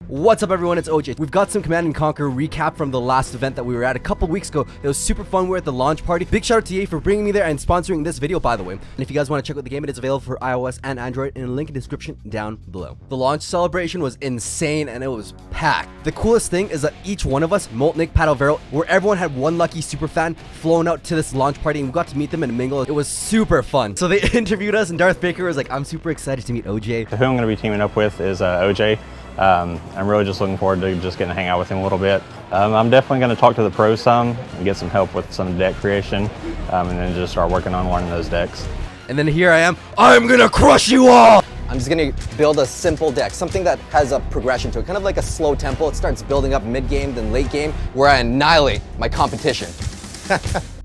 What's up everyone, it's OJ. We've got some Command & Conquer recap from the last event that we were at a couple weeks ago. It was super fun. We were at the launch party. Big shout out to EA for bringing me there and sponsoring this video, by the way. And if you guys want to check out the game, it is available for iOS and Android in a link in the description down below. The launch celebration was insane and it was packed. The coolest thing is that each one of us, Molt, Nick, Pat, Alvaro, where everyone had one lucky super fan flown out to this launch party and we got to meet them and mingle. It was super fun. So they interviewed us and Darth Baker was like, I'm super excited to meet OJ. Who I'm going to be teaming up with is OJ. I'm really just looking forward to just getting to hang out with him a little bit. I'm definitely going to talk to the pros some and get some help with some deck creation, and then just start working on learning those decks. And then here I am, I'm gonna crush you all! I'm just gonna build a simple deck, something that has a progression to it, kind of like a slow tempo. It starts building up mid-game, then late game, where I annihilate my competition.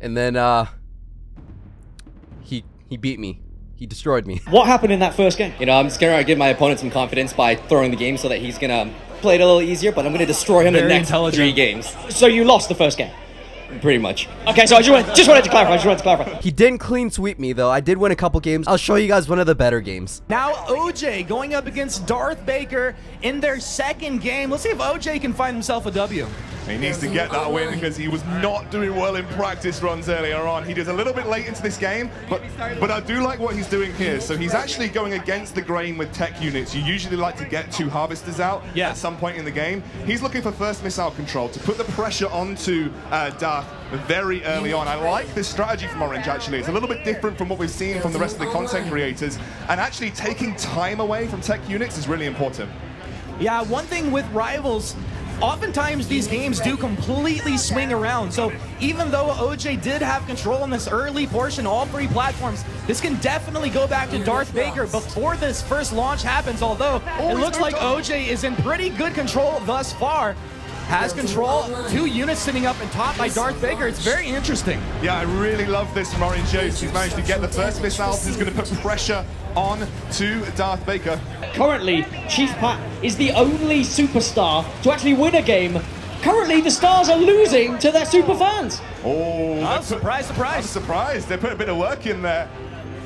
And then, he beat me. He destroyed me. What happened in that first game? You know, I'm just gonna give my opponent some confidence by throwing the game so that he's gonna play it a little easier, but I'm gonna destroy him in the next 3 games. So you lost the first game? Pretty much. Okay, so I just wanted to clarify, He didn't clean sweep me though. I did win a couple games. I'll show you guys one of the better games. Now OJ going up against Darth Baker in their second game. Let's see if OJ can find himself a W. He needs to get that win because he was not doing well in practice runs earlier on. He does a little bit late into this game, but I do like what he's doing here. So he's actually going against the grain with tech units. You usually like to get 2 harvesters out at some point in the game. He's looking for first missile control to put the pressure onto Darth very early on. I like this strategy from Orange actually. It's a little bit different from what we've seen from the rest of the content creators, and actually taking time away from tech units is really important. Yeah, one thing with Rivals, oftentimes these games do completely swing around. So even though OJ did have control in this early portion, all 3 platforms, this can definitely go back to Darth Baker before this first launch happens. Although it looks like OJ is in pretty good control thus far. Has control, 2 units sitting up and top by Darth Baker. It's very interesting. Yeah, I really love this from Orange. He's managed to get the first missiles. He's going to put pressure on to Darth Baker. Currently, Chief Pat is the only superstar to actually win a game. Currently, the stars are losing to their super fans. Oh, surprise, surprise. I'm surprised. They put a bit of work in there.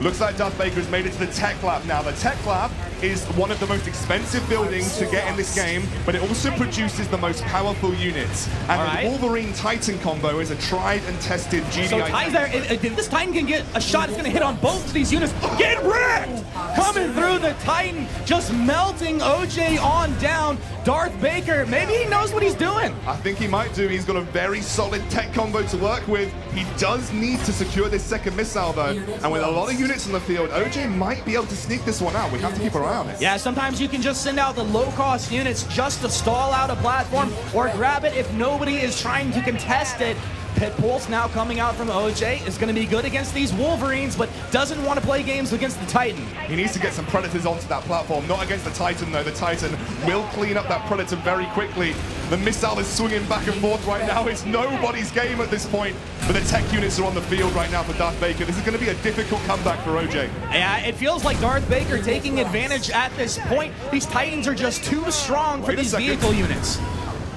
Looks like Darth Baker has made it to the Tech Lab now. The Tech Lab is one of the most expensive buildings to get in this game, but it also produces the most powerful units. And the Wolverine Titan combo is a tried and tested GDI. So Titan's there. If this Titan can get a shot, it's going to hit on both of these units. Get wrecked! Coming through the Titan, just melting OJ on down. Darth Baker, maybe he knows what he's doing. I think he might do. He's got a very solid tech combo to work with. He does need to secure this second missile though. And with a lot of units on the field, OJ might be able to sneak this one out. We have to keep our eye on it. Yeah, sometimes you can just send out the low-cost units just to stall out a platform or grab it if nobody is trying to contest it. Pit Pulse now coming out from OJ is going to be good against these Wolverines, but doesn't want to play games against the Titan. He needs to get some Predators onto that platform, not against the Titan though. The Titan will clean up that Predator very quickly. The missile is swinging back and forth right now. It's nobody's game at this point, but the tech units are on the field right now for Darth Baker. This is going to be a difficult comeback for OJ. Yeah, it feels like Darth Baker taking advantage at this point. These Titans are just too strong for these vehicle units.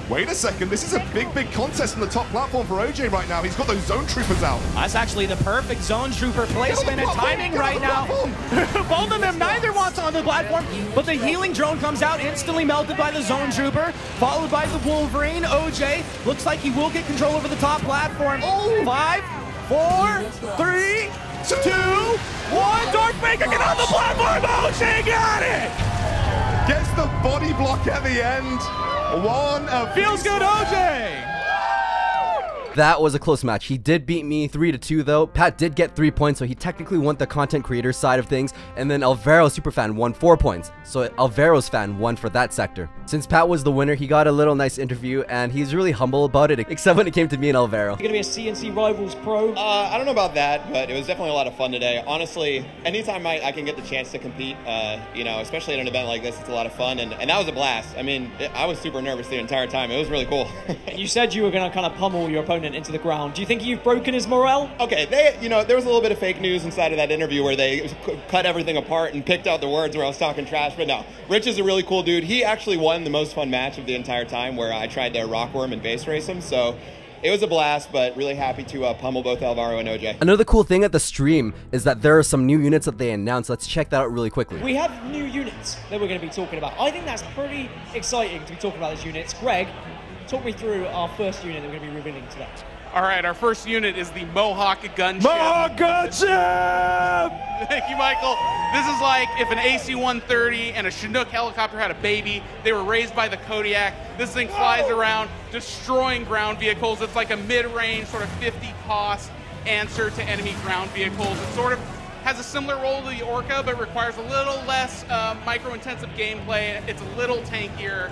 Wait a second, this is a big contest on the top platform for OJ right now. He's got those zone troopers out. That's actually the perfect zone trooper placement and timing right now. Both of them, neither wants on the platform, but the healing drone comes out, instantly melted by the zone trooper, followed by the Wolverine. OJ looks like he will get control over the top platform. 5, 4, 3, 2, 1. Darth Baker, get on the platform. OJ got it. Gets the body block at the end. Feels good, OJ! That was a close match. He did beat me 3-2 though. Pat did get 3 points, so he technically won the content creator side of things. And then Alvaro Superfan won 4 points. So Alvaro's fan won for that sector. Since Pat was the winner, he got a little nice interview and he's really humble about it, except when it came to me and Alvaro. You're going to be a CNC Rivals pro? I don't know about that, but it was definitely a lot of fun today. Honestly, anytime I can get the chance to compete, you know, especially at an event like this, it's a lot of fun. And that was a blast. I mean, I was super nervous the entire time. It was really cool. You said you were going to kind of pummel your opponent into the ground. Do you think you've broken his morale? Okay, you know, there was a little bit of fake news inside of that interview where they cut everything apart and picked out the words where I was talking trash, but no. Rich is a really cool dude. He actually won the most fun match of the entire time where I tried to rockworm and base race him, so it was a blast, but really happy to pummel both Alvaro and OJ. Another cool thing at the stream is that there are some new units that they announced. Let's check that out really quickly. We have new units that we're going to be talking about. I think that's pretty exciting to be talking about these units. Greg, talk me through our first unit that we're going to be revealing today. All right, our first unit is the Mohawk Gunship. Mohawk Gunship! Thank you, Michael. This is like if an AC-130 and a Chinook helicopter had a baby. They were raised by the Kodiak. This thing flies around, destroying ground vehicles. It's like a mid-range, sort of 50 cost answer to enemy ground vehicles. It sort of has a similar role to the Orca, but requires a little less micro-intensive gameplay. It's a little tankier,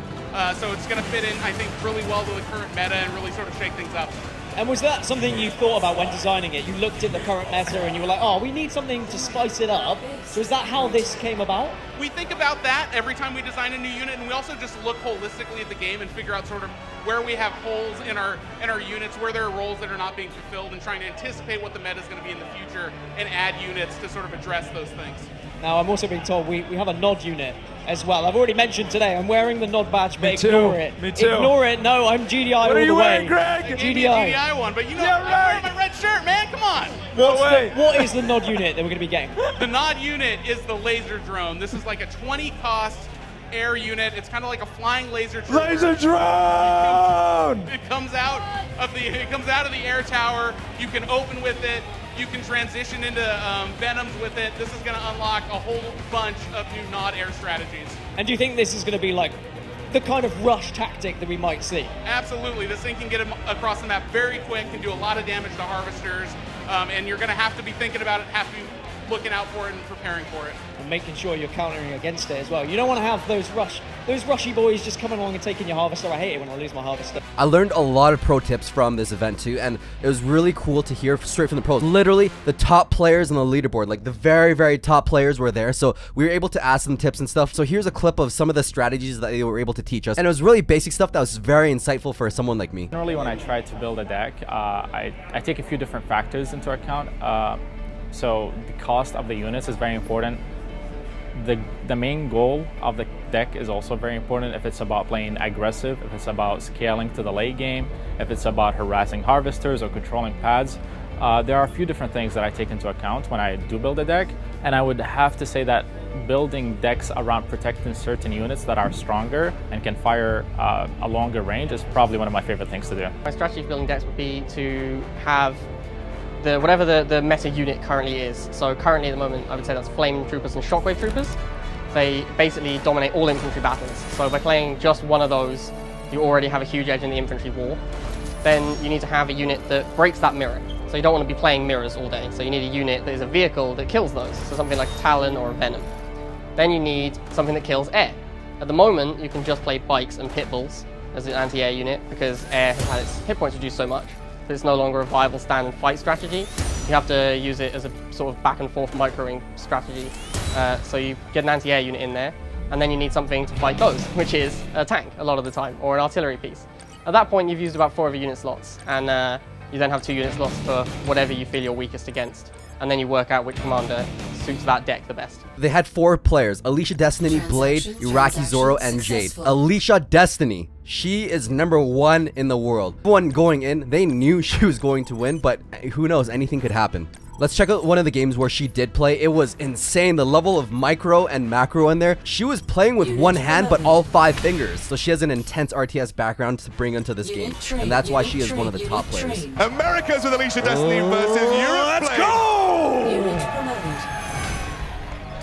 so it's going to fit in, I think, really well to the current meta and really sort of shake things up. And was that something you thought about when designing it? You looked at the current meta and you were like, oh, we need something to spice it up. So is that how this came about? We think about that every time we design a new unit, and we also just look holistically at the game and figure out sort of where we have holes in our units, where there are roles that are not being fulfilled, and trying to anticipate what the meta is going to be in the future and add units to sort of address those things. Now, I'm also being told we have a nod unit as well. I've already mentioned today, I'm wearing the nod badge, but ignore it. Me too. Ignore it. No, I'm GDI all the way. What are you wearing, Greg? GDI one, but you know, I'm wearing my red shirt, man. Come on. What is the nod unit that we're going to be getting? The nod unit is the laser drone. This is like a 20 cost air unit. It's kind of like a flying laser drone. Laser drone! It comes out of the air tower. You can open with it. You can transition into Venoms with it. This is going to unlock a whole bunch of new nod air strategies. And do you think this is going to be like the kind of rush tactic that we might see? Absolutely. This thing can get across the map very quick, can do a lot of damage to harvesters, and you're going to have to be thinking about it, have to be looking out for it and preparing for it. And making sure you're countering against it as well. You don't want to have those rushy boys just coming along and taking your harvester. I hate it when I lose my harvester. I learned a lot of pro tips from this event too, and it was really cool to hear straight from the pros. Literally, the top players on the leaderboard, like the very, very top players were there, so we were able to ask them tips and stuff. So here's a clip of some of the strategies that they were able to teach us, and it was really basic stuff that was very insightful for someone like me. Generally, when I try to build a deck, I take a few different factors into account. So the cost of the units is very important. The main goal of the deck is also very important. If it's about playing aggressive, if it's about scaling to the late game, if it's about harassing harvesters or controlling pads, there are a few different things that I take into account when I do build a deck. And I would have to say that building decks around protecting certain units that are stronger and can fire a longer range is probably one of my favorite things to do. My strategy for building decks would be to have whatever the meta unit currently is. So currently at the moment, I would say that's Flame Troopers and Shockwave Troopers. They basically dominate all infantry battles. So by playing just one of those, you already have a huge edge in the infantry war. Then you need to have a unit that breaks that mirror. So you don't want to be playing mirrors all day. So you need a unit that is a vehicle that kills those. So something like Talon or Venom. Then you need something that kills air. At the moment, you can just play bikes and pit bulls as an anti-air unit because air has had its hit points reduced so much. It's no longer a viable stand and fight strategy. You have to use it as a sort of back and forth microing strategy. So you get an anti-air unit in there, and then you need something to fight those, which is a tank a lot of the time, or an artillery piece. At that point, you've used about 4 of your unit slots, and you then have 2 unit slots for whatever you feel you're weakest against. And then you work out which commander suits that deck the best. They had 4 players: Alicia Destiny, Blade, Iraqi Zoro, and Jade. Alicia Destiny, she is #1 in the world. Everyone going in, they knew she was going to win, but who knows, anything could happen. Let's check out one of the games where she did play. It was insane, the level of micro and macro in there. She was playing with one hand, but all 5 fingers. So she has an intense RTS background to bring into this game, and that's why she is one of the top players. America's with Alicia Destiny versus Europe. Let's go!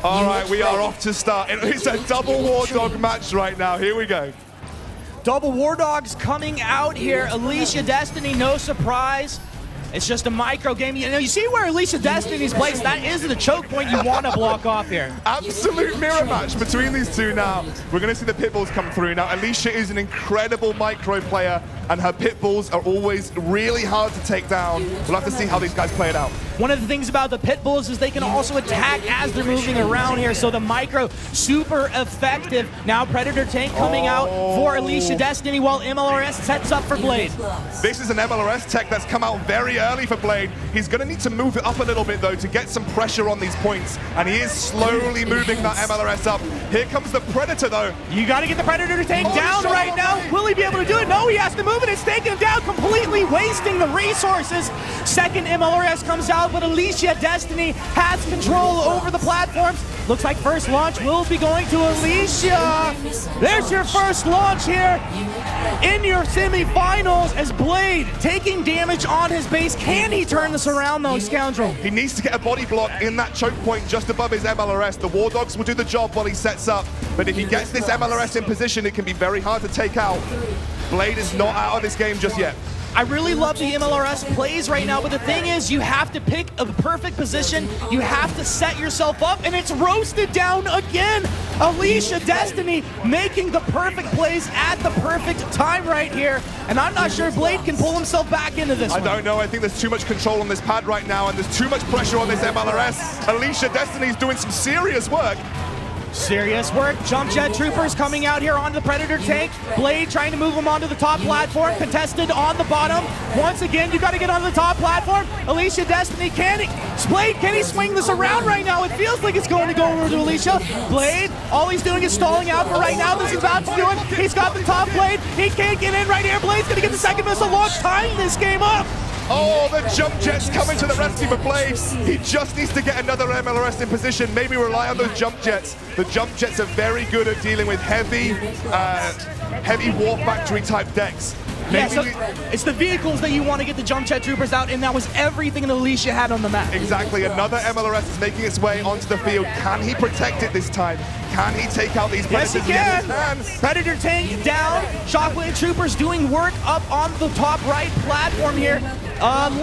All right, we are off to start. It's a double War Dog match right now. Here we go. Double War Dogs coming out here. Alicia Destiny, no surprise. It's just a micro game. You know, you see where Alicia Destiny's placed. That is the choke point you want to block off here. Absolute mirror match between these two now. We're going to see the pit bulls come through. Now, Alicia is an incredible micro player, and her pit bulls are always really hard to take down. We'll have to see how these guys play it out. One of the things about the pit bulls is they can also attack as they're moving around here, so the micro, super effective. Now Predator tank coming out for Alicia Destiny while MLRS sets up for Blade. This is an MLRS tech that's come out very early for Blade. He's going to need to move it up a little bit, though, to get some pressure on these points, and he is slowly moving that MLRS up. Here comes the Predator, though. You got to get the Predator tank down right now. Will he be able to do it? No, No, he has to move it. It's taking him down, completely wasting the resources. Second MLRS comes out, but Alicia Destiny has control over the platforms. Looks like first launch will be going to Alicia. There's your first launch here in your semifinals as Blade taking damage on his base. Can he turn this around though, Scoundrel? He needs to get a body block in that choke point just above his MLRS. The War Dogs will do the job while he sets up, but if he gets this MLRS in position, it can be very hard to take out. Blade is not out of this game just yet. I really love the MLRS plays right now, but the thing is, you have to pick a perfect position. You have to set yourself up, and it's roasted down again. Alicia Destiny making the perfect plays at the perfect time right here, and I'm not sure Blade can pull himself back into this I don't know. I think there's too much control on this pad right now, and there's too much pressure on this MLRS. Alicia Destiny's doing some serious work. Serious work. Jump Jet Troopers coming out here onto the Predator tank. Blade trying to move him onto the top platform. Contested on the bottom. Once again, you got to get onto the top platform. Alicia Destiny, Blade, can he swing this around right now? It feels like it's going to go over to Alicia. Blade, all he's doing is stalling out for right now. This is about to do it. He's got the top Blade. He can't get in right here. Blade's going to get the second missile launch, tying this game up. Oh, the jump jet's coming to the rescue for Blade. He just needs to get another MLRS in position. Maybe rely on those jump jets. The jump jets are very good at dealing with heavy War Factory type decks. Yeah, so it's the vehicles that you want to get the Jump Jet Troopers out, and that was everything that Alicia had on the map. Exactly. Another MLRS is making its way onto the field. Can he protect it this time? Can he take out these Predators? Yes, he can. Predator tank down. Shockwave Troopers doing work up on the top right platform here.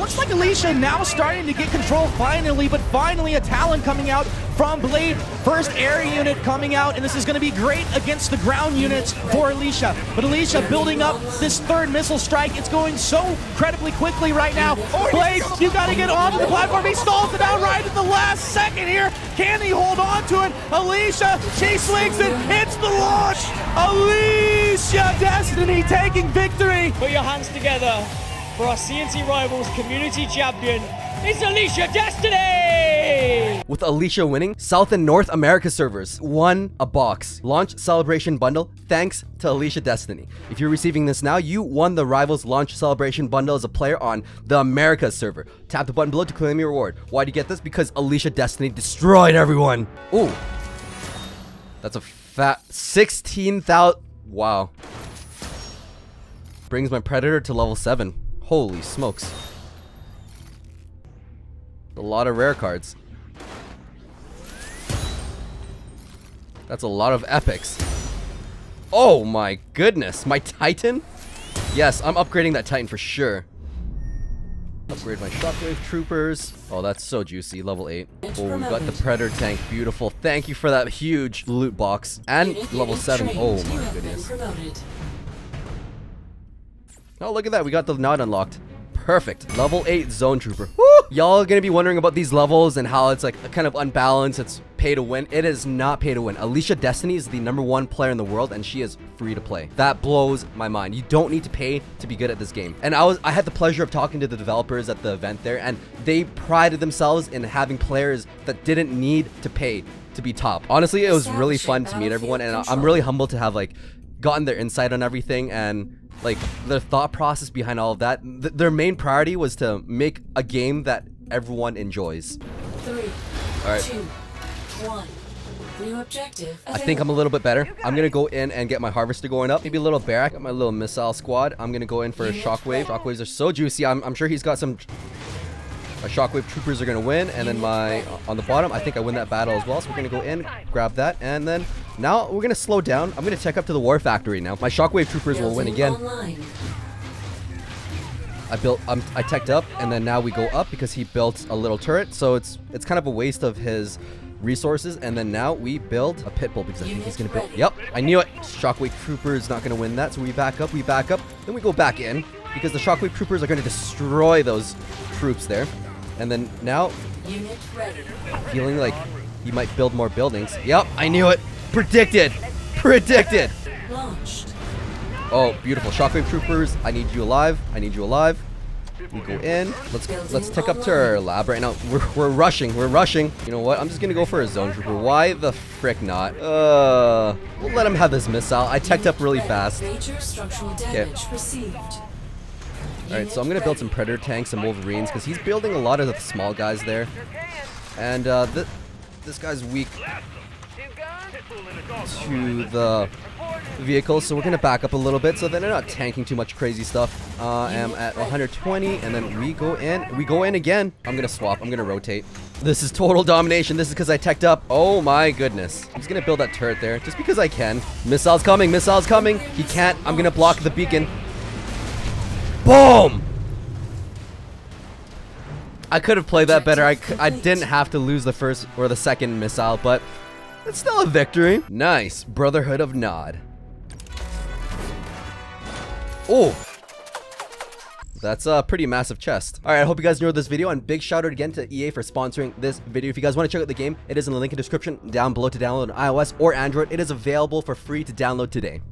Looks like Alicia now starting to get control finally, but finally a Talon coming out from Blade. First air unit coming out, and this is going to be great against the ground units for Alicia. But Alicia building up this third missile strike. It's going so incredibly quickly right now. Blade, you got to get onto the platform. He stalls it out right at the last second here. Can he hold on to it? Alicia, she swings it. It's the launch. Alicia Destiny taking victory. Put your hands together for our CNC Rivals community champion. It's Alicia Destiny! With Alicia winning, South and North America servers won a box launch celebration bundle thanks to Alicia Destiny. If you're receiving this now, you won the Rivals launch celebration bundle as a player on the Americas server. Tap the button below to claim your reward. Why do you get this? Because Alicia Destiny destroyed everyone. Ooh. That's a fat 16,000. Wow. Brings my Predator to level 7. Holy smokes. A lot of rare cards. That's a lot of epics. Oh my goodness. My Titan? Yes, I'm upgrading that Titan for sure. Upgrade my Shockwave Troopers. Oh, that's so juicy. Level 8. Oh, we got the Predator tank. Beautiful. Thank you for that huge loot box. And level 7. Oh my goodness. Oh, look at that. We got the nod unlocked. Perfect. Level 8 Zone Trooper. Woo! Y'all are gonna be wondering about these levels and how it's like kind of unbalanced. It's pay to win. It is not pay to win. Alicia Destiny is the #1 player in the world, and she is free to play. That blows my mind. You don't need to pay to be good at this game. And I had the pleasure of talking to the developers at the event there, and they prided themselves in having players that didn't need to pay to be top. Honestly, it was really fun to meet everyone, and I'm really humbled to have like gotten their insight on everything and like their thought process behind all of that. Their main priority was to make a game that everyone enjoys. 3, all right. 2, 1. New objective. I think I'm a little bit better. I'm gonna go in and get my harvester going up. Maybe a little bear. I got my little missile squad. I'm gonna go in for a shockwave. Shockwaves are so juicy. I'm sure he's got some. My Shockwave Troopers are going to win, and then my, on the bottom, I think I win that battle as well, so we're going to go in, grab that, and then, now we're going to slow down. I'm going to check up to the War Factory now. My Shockwave Troopers will win again. I teched up, and then now we go up because he built a little turret, so it's kind of a waste of his resources, and then now we build a Pitbull because I think he's going to build, yep, I knew it. Shockwave Trooper is not going to win that, so we back up, then we go back in, because the Shockwave Troopers are going to destroy those troops there. And then now, feeling like he might build more buildings. Yep, I knew it. Predicted. Launched. Oh, beautiful. Shockwave Troopers, I need you alive. I need you alive. We go in. Let's take up to our lab right now. We're rushing. We're rushing. You know what? I'm just gonna go for a zone trooper. Why the frick not? We'll let him have this missile. I teched up really fast. Okay. Alright, so I'm gonna build some Predator tanks, some Wolverines, because he's building a lot of the small guys there. And this guy's weak to the vehicles, so we're gonna back up a little bit so that they're not tanking too much crazy stuff. I'm at 120, and then we go in again. I'm gonna swap. I'm gonna rotate. This is total domination. This is because I teched up. Oh my goodness. I'm just gonna build that turret there just because I can. Missile's coming. Missile's coming. He can't. I'm gonna block the beacon. Boom! I could have played that better. I didn't have to lose the first or the second missile, but it's still a victory. Nice. Brotherhood of Nod. Oh! That's a pretty massive chest. Alright, I hope you guys enjoyed this video, and big shout out again to EA for sponsoring this video. If you guys want to check out the game, it is in the link in the description down below to download on iOS or Android. It is available for free to download today.